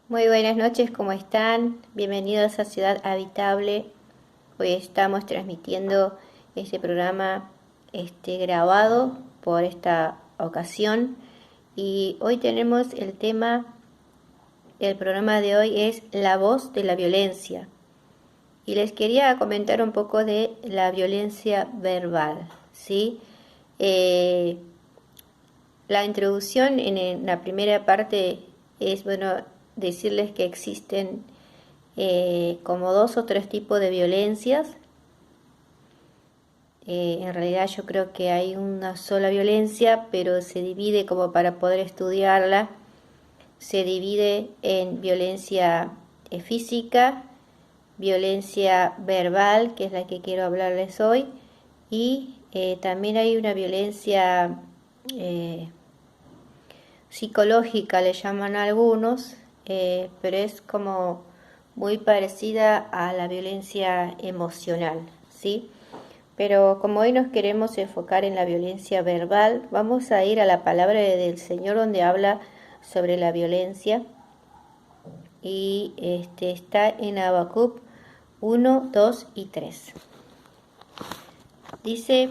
Muy buenas noches, ¿cómo están? Bienvenidos a Ciudad Habitable. Hoy estamos transmitiendo este programa grabado por esta ocasión y hoy tenemos el tema, el programa de hoy es La voz de la violencia. Y les quería comentar un poco de la violencia verbal, ¿sí? Eh, la introducción en la primera parte es, bueno, decirles que existen como dos o tres tipos de violencias. En realidad yo creo que hay una sola violencia, pero se divide como para poder estudiarla. Se divide en violencia física, violencia verbal, que es la que quiero hablarles hoy, y también hay una violencia psicológica, le llaman algunos, pero es como muy parecida a la violencia emocional, ¿sí? Pero como hoy nos queremos enfocar en la violencia verbal, vamos a ir a la palabra del Señor donde habla sobre la violencia y está en Habacuc 1, 2 y 3. Dice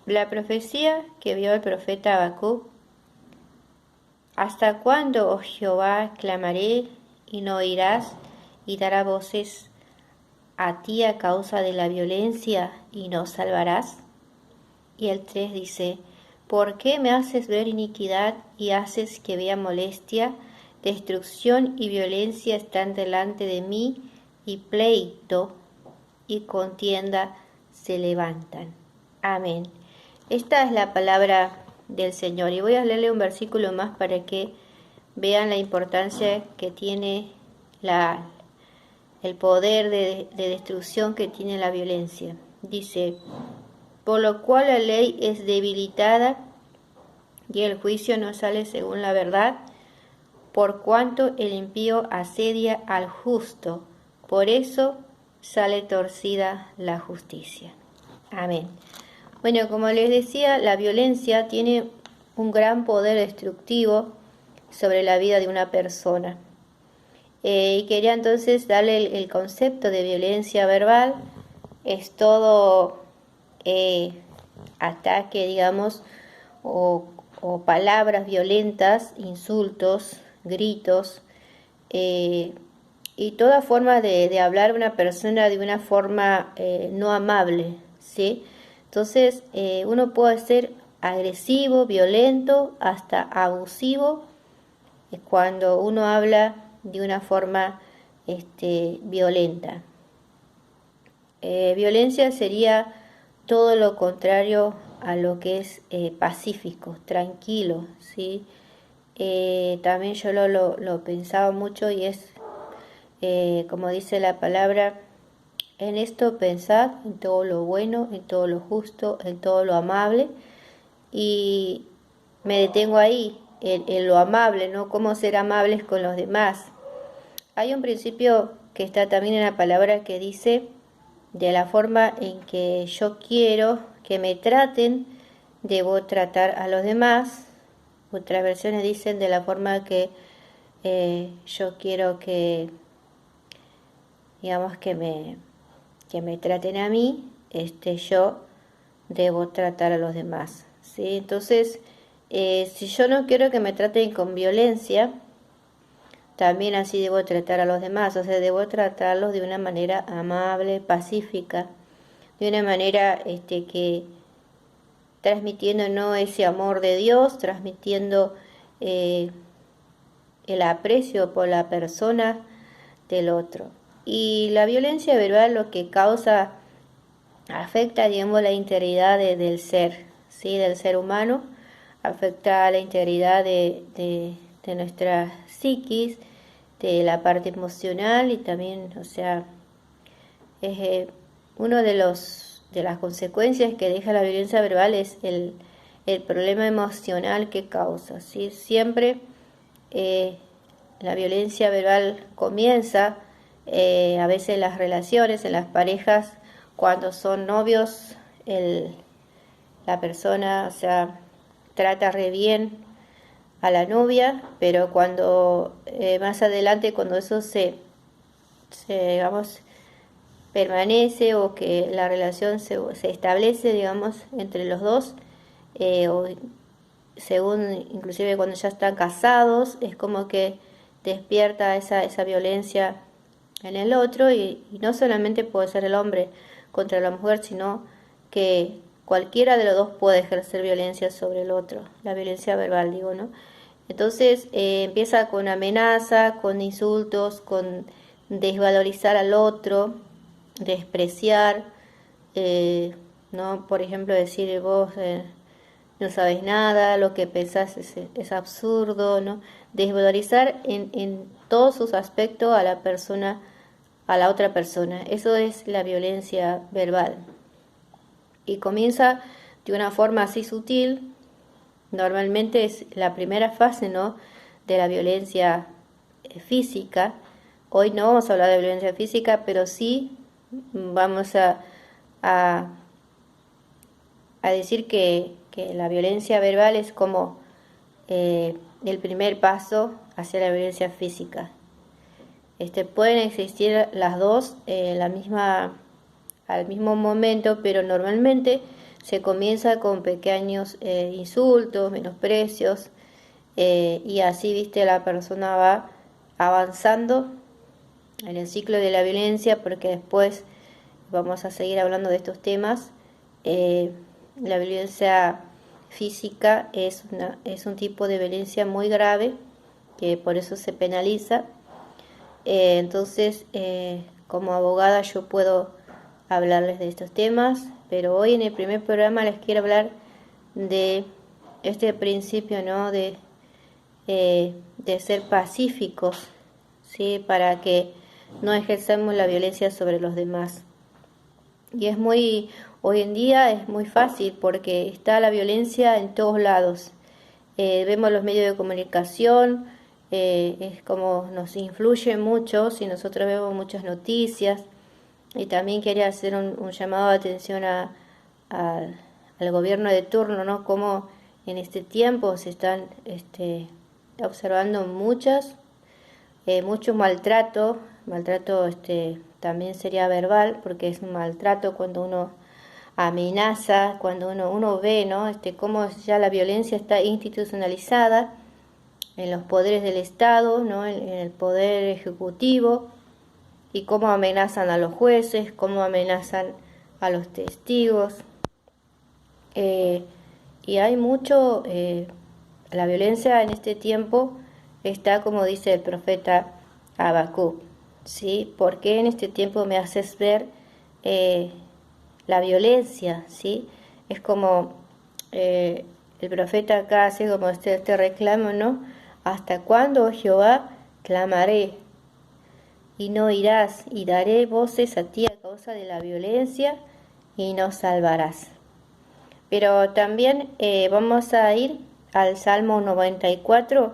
la profecía que vio el profeta Habacuc: ¿Hasta cuándo, oh Jehová, clamaré y no oirás, y dará voces a ti a causa de la violencia y no salvarás? Y el 3 dice: ¿Por qué me haces ver iniquidad y haces que vea molestia? Destrucción y violencia están delante de mí, y pleito y contienda se levantan. Amén. Esta es la palabra del Señor. Y voy a leerle un versículo más para que vean la importancia que tiene el poder de destrucción que tiene la violencia. Dice: por lo cual la ley es debilitada y el juicio no sale según la verdad, por cuanto el impío asedia al justo, por eso sale torcida la justicia. Amén. Bueno, como les decía, la violencia tiene un gran poder destructivo sobre la vida de una persona. Y quería entonces darle el concepto de violencia verbal. Es todo ataque, digamos, o palabras violentas, insultos, gritos, y toda forma de hablar a una persona de una forma no amable, ¿sí? Entonces, uno puede ser agresivo, violento, hasta abusivo, cuando uno habla de una forma violenta. Violencia sería todo lo contrario a lo que es pacífico, tranquilo, ¿sí? También yo lo pensaba mucho y es, como dice la palabra: en esto pensad, en todo lo bueno, en todo lo justo, en todo lo amable. Y me detengo ahí, en lo amable, ¿no? Cómo ser amables con los demás. Hay un principio que está también en la palabra que dice: de la forma en que yo quiero que me traten, debo tratar a los demás. Otras versiones dicen: de la forma que yo quiero que, digamos, que me traten a mí, yo debo tratar a los demás, ¿sí? Entonces, si yo no quiero que me traten con violencia, también así debo tratar a los demás. O sea, debo tratarlos de una manera amable, pacífica, de una manera que transmitiendo, ¿no?, ese amor de Dios, transmitiendo eh, el aprecio por la persona del otro. Y la violencia verbal lo que causa, afecta, digamos, la integridad del ser, ¿sí?, del ser humano, afecta la integridad de nuestra psiquis, de la parte emocional, y también, o sea, es uno de las consecuencias que deja la violencia verbal es el problema emocional que causa, ¿sí? Siempre eh, la violencia verbal comienza, a veces en las relaciones, en las parejas, cuando son novios, la persona, o sea, trata re bien a la novia, pero cuando más adelante, cuando eso digamos, permanece o que la relación se establece, digamos, entre los dos, o según inclusive cuando ya están casados, es como que despierta esa violencia en el otro y no solamente puede ser el hombre contra la mujer, sino que cualquiera de los dos puede ejercer violencia sobre el otro, la violencia verbal, digo, ¿no? Entonces empieza con amenaza, con insultos, con desvalorizar al otro, despreciar, ¿no? Por ejemplo, decir vos no sabes nada, lo que pensás es absurdo, ¿no? Desvalorizar en todos sus aspectos a la persona, a la otra persona. Eso es la violencia verbal. Y comienza de una forma así sutil. Normalmente es la primera fase, ¿no?, de la violencia física. Hoy no vamos a hablar de violencia física, pero sí vamos a, a decir que la violencia verbal es como el primer paso hacia la violencia física. Pueden existir las dos al mismo momento, pero normalmente se comienza con pequeños insultos, menosprecios, y así, viste, la persona va avanzando en el ciclo de la violencia, porque después vamos a seguir hablando de estos temas. La violencia física es un tipo de violencia muy grave, que por eso se penaliza. Entonces, como abogada yo puedo hablarles de estos temas, pero hoy en el primer programa les quiero hablar de este principio, ¿no?, de ser pacíficos, ¿sí?, para que no ejerzamos la violencia sobre los demás. Y hoy en día es muy fácil porque está la violencia en todos lados. Vemos los medios de comunicación, es como nos influye mucho si nosotros vemos muchas noticias. Y también quería hacer un llamado de atención al gobierno de turno, ¿no? Como en este tiempo se están observando mucho maltrato también sería verbal, porque es un maltrato cuando uno amenaza, cuando uno ve, ¿no?, cómo ya la violencia está institucionalizada en los poderes del Estado, ¿no?, en el poder ejecutivo, y cómo amenazan a los jueces, cómo amenazan a los testigos. Y hay mucho, la violencia en este tiempo está, como dice el profeta Habacuc, ¿sí? ¿Por qué en este tiempo me haces ver la violencia? ¿Sí? Es como el profeta acá hace como este reclamo, ¿no? ¿Hasta cuándo, oh Jehová, clamaré y no oirás, y daré voces a ti a causa de la violencia y no salvarás? Pero también vamos a ir al Salmo 94,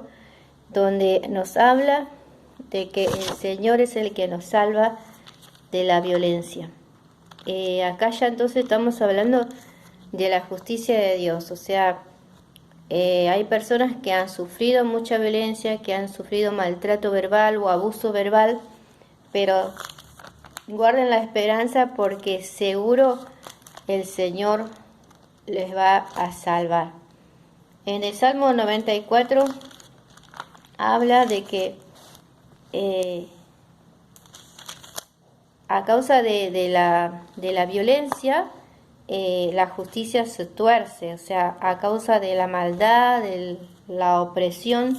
donde nos habla de que el Señor es el que nos salva de la violencia. Acá ya entonces estamos hablando de la justicia de Dios, o sea, hay personas que han sufrido mucha violencia, que han sufrido maltrato verbal o abuso verbal, pero guarden la esperanza porque seguro el Señor les va a salvar. En el Salmo 94 habla de que a causa de la violencia, la justicia se tuerce, o sea, a causa de la maldad, de la opresión,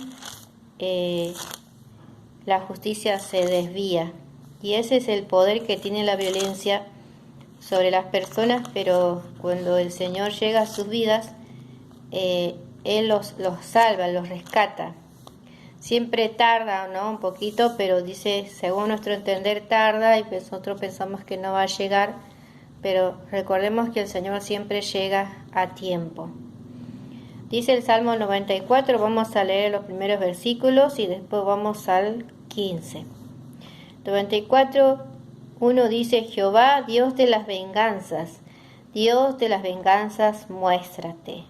la justicia se desvía. Y ese es el poder que tiene la violencia sobre las personas, pero cuando el Señor llega a sus vidas, Él los salva, los rescata. Siempre tarda, ¿no?, un poquito, pero dice, según nuestro entender tarda, y nosotros pensamos que no va a llegar, pero recordemos que el Señor siempre llega a tiempo. Dice el Salmo 94, vamos a leer los primeros versículos y después vamos al 15. 94, 1 dice, Jehová, Dios de las venganzas, muéstrate.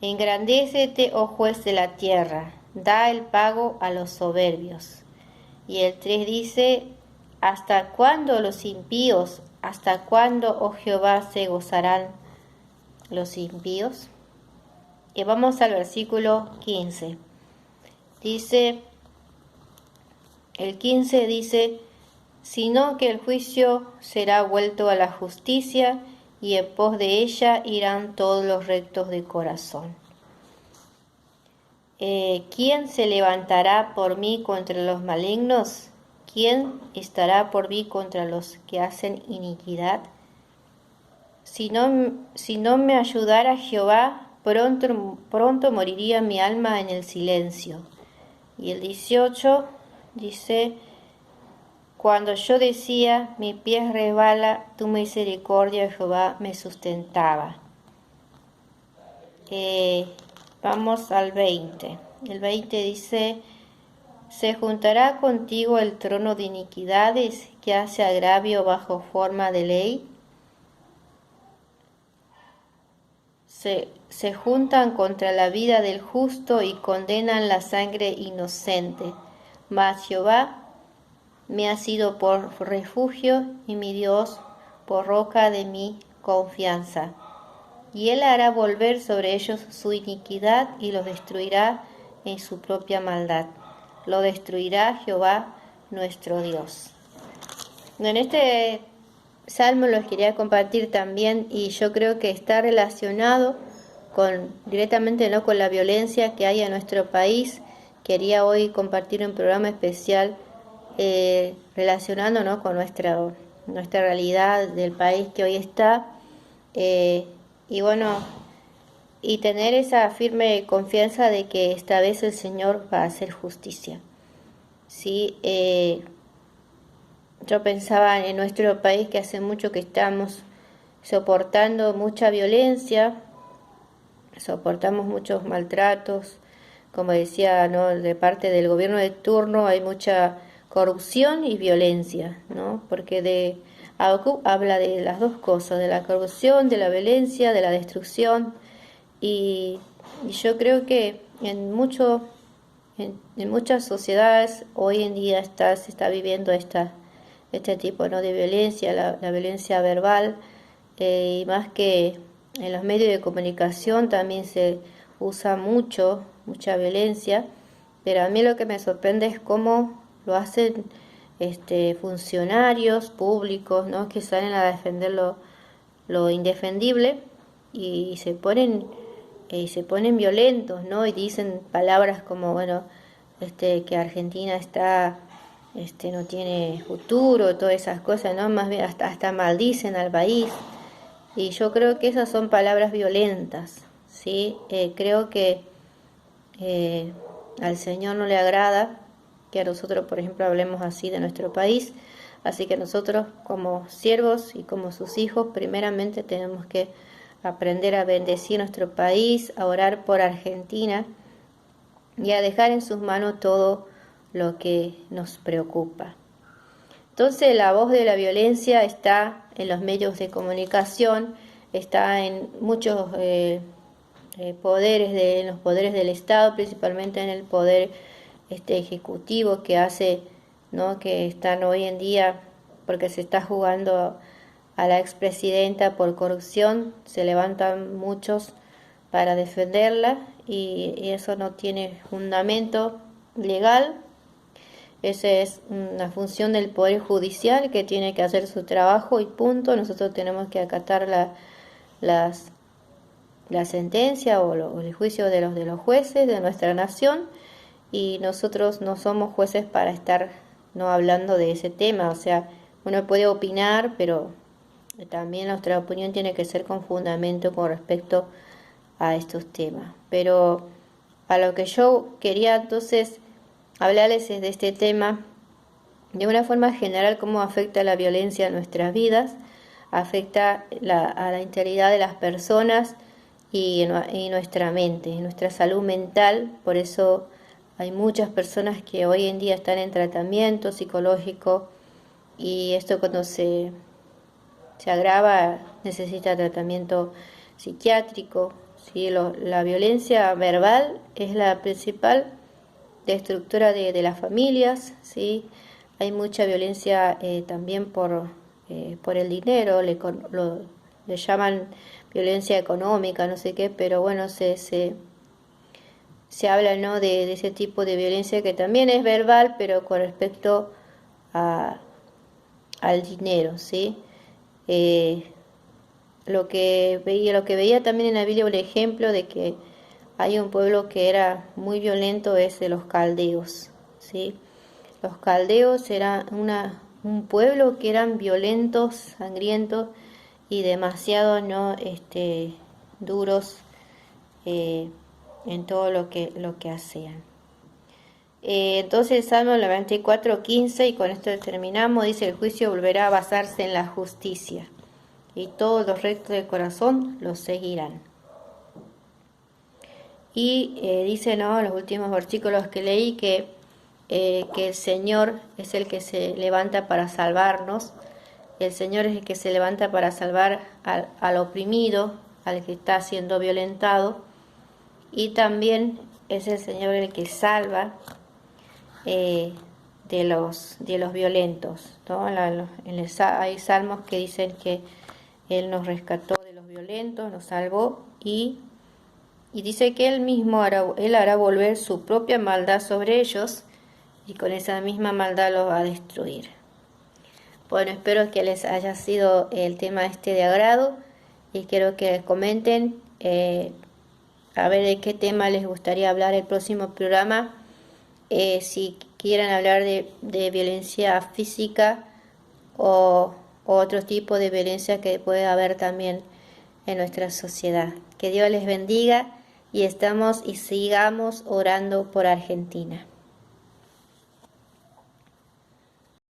Engrandécete, oh juez de la tierra, da el pago a los soberbios. Y el 3 dice, ¿hasta cuándo los impíos, hasta cuándo, oh Jehová, se gozarán los impíos? Y vamos al versículo 15. Dice, el 15 dice, sino que el juicio será vuelto a la justicia, y en pos de ella irán todos los rectos de corazón. ¿Quién se levantará por mí contra los malignos? ¿Quién estará por mí contra los que hacen iniquidad? Si no me ayudara Jehová, pronto moriría mi alma en el silencio. Y el 18 dice, cuando yo decía, mi pie resbala, tu misericordia, Jehová, me sustentaba. Vamos al 20. El 20 dice, se juntará contigo el trono de iniquidades que hace agravio bajo forma de ley. Se juntan contra la vida del justo y condenan la sangre inocente. Mas Jehová me ha sido por refugio y mi Dios por roca de mi confianza. Y él hará volver sobre ellos su iniquidad y los destruirá en su propia maldad. Lo destruirá Jehová nuestro Dios. En este salmo los quería compartir también, y yo creo que está relacionado directamente, ¿no?, con la violencia que hay en nuestro país. Quería hoy compartir un programa especial relacionando, ¿no?, con nuestra realidad del país que hoy está. Y bueno, y tener esa firme confianza de que esta vez el Señor va a hacer justicia. ¿Sí? Yo pensaba en nuestro país que hace mucho que estamos soportando mucha violencia, soportamos muchos maltratos, como decía, ¿no?, de parte del gobierno de turno hay mucha corrupción y violencia, ¿no? Porque Habacuc habla de las dos cosas, de la corrupción, de la violencia, de la destrucción, y yo creo que en muchas sociedades hoy en día se está viviendo este tipo, ¿no?, de violencia, la violencia verbal, y más que en los medios de comunicación también se usa mucha violencia, pero a mí lo que me sorprende es cómo lo hacen funcionarios públicos, ¿no?, que salen a defender lo indefendible y se ponen violentos, ¿no?, y dicen palabras como, bueno, que Argentina no tiene futuro, todas esas cosas, ¿no? Más bien hasta maldicen al país. Y yo creo que esas son palabras violentas, ¿sí? Creo que al Señor no le agrada que a nosotros, por ejemplo, hablemos así de nuestro país. Así que nosotros, como siervos y como sus hijos, primeramente tenemos que aprender a bendecir nuestro país, a orar por Argentina y a dejar en sus manos todo lo que nos preocupa. Entonces, la voz de la violencia está en los medios de comunicación, está en muchos poderes, en los poderes del Estado, principalmente en el poder ejecutivo, que hace, ¿no?, que están hoy en día, porque se está jugando a la expresidenta por corrupción, se levantan muchos para defenderla, y eso no tiene fundamento legal. Esa es una función del Poder Judicial, que tiene que hacer su trabajo y punto. Nosotros tenemos que acatar la sentencia o el juicio de los jueces de nuestra nación, y nosotros no somos jueces para estar no hablando de ese tema. O sea, uno puede opinar, pero también nuestra opinión tiene que ser con fundamento con respecto a estos temas. Pero a lo que yo quería entonces hablarles es de este tema de una forma general, cómo afecta la violencia a nuestras vidas, afecta a la integridad de las personas y nuestra mente, nuestra salud mental. Por eso hay muchas personas que hoy en día están en tratamiento psicológico, y esto cuando se agrava necesita tratamiento psiquiátrico, ¿sí? La violencia verbal es la principal destructora de las familias, ¿sí? Hay mucha violencia también por el dinero, le llaman violencia económica, no sé qué, pero bueno, se habla, ¿no?, de ese tipo de violencia que también es verbal, pero con respecto a, al dinero, ¿sí? Eh, lo que veía también en la Biblia, un ejemplo de que hay un pueblo que era muy violento, es de los caldeos, ¿sí? Los caldeos eran un pueblo que eran violentos, sangrientos y demasiado, ¿no?, duros en todo lo que hacían. Entonces Salmo 94:15, y con esto terminamos, dice: el juicio volverá a basarse en la justicia, y todos los rectos de corazón los seguirán. Y dice, ¿no?, en los últimos versículos que leí, que el Señor es el que se levanta para salvarnos, el Señor es el que se levanta para salvar al oprimido, al que está siendo violentado, y también es el Señor el que salva de los violentos, ¿no? Hay salmos que dicen que Él nos rescató de los violentos, nos salvó, y dice que Él mismo Él hará volver su propia maldad sobre ellos, y con esa misma maldad los va a destruir. Bueno, espero que les haya sido el tema de agrado, y quiero que comenten a ver de qué tema les gustaría hablar el próximo programa. Si quieren hablar de violencia física o otro tipo de violencia que puede haber también en nuestra sociedad. Que Dios les bendiga, y sigamos orando por Argentina.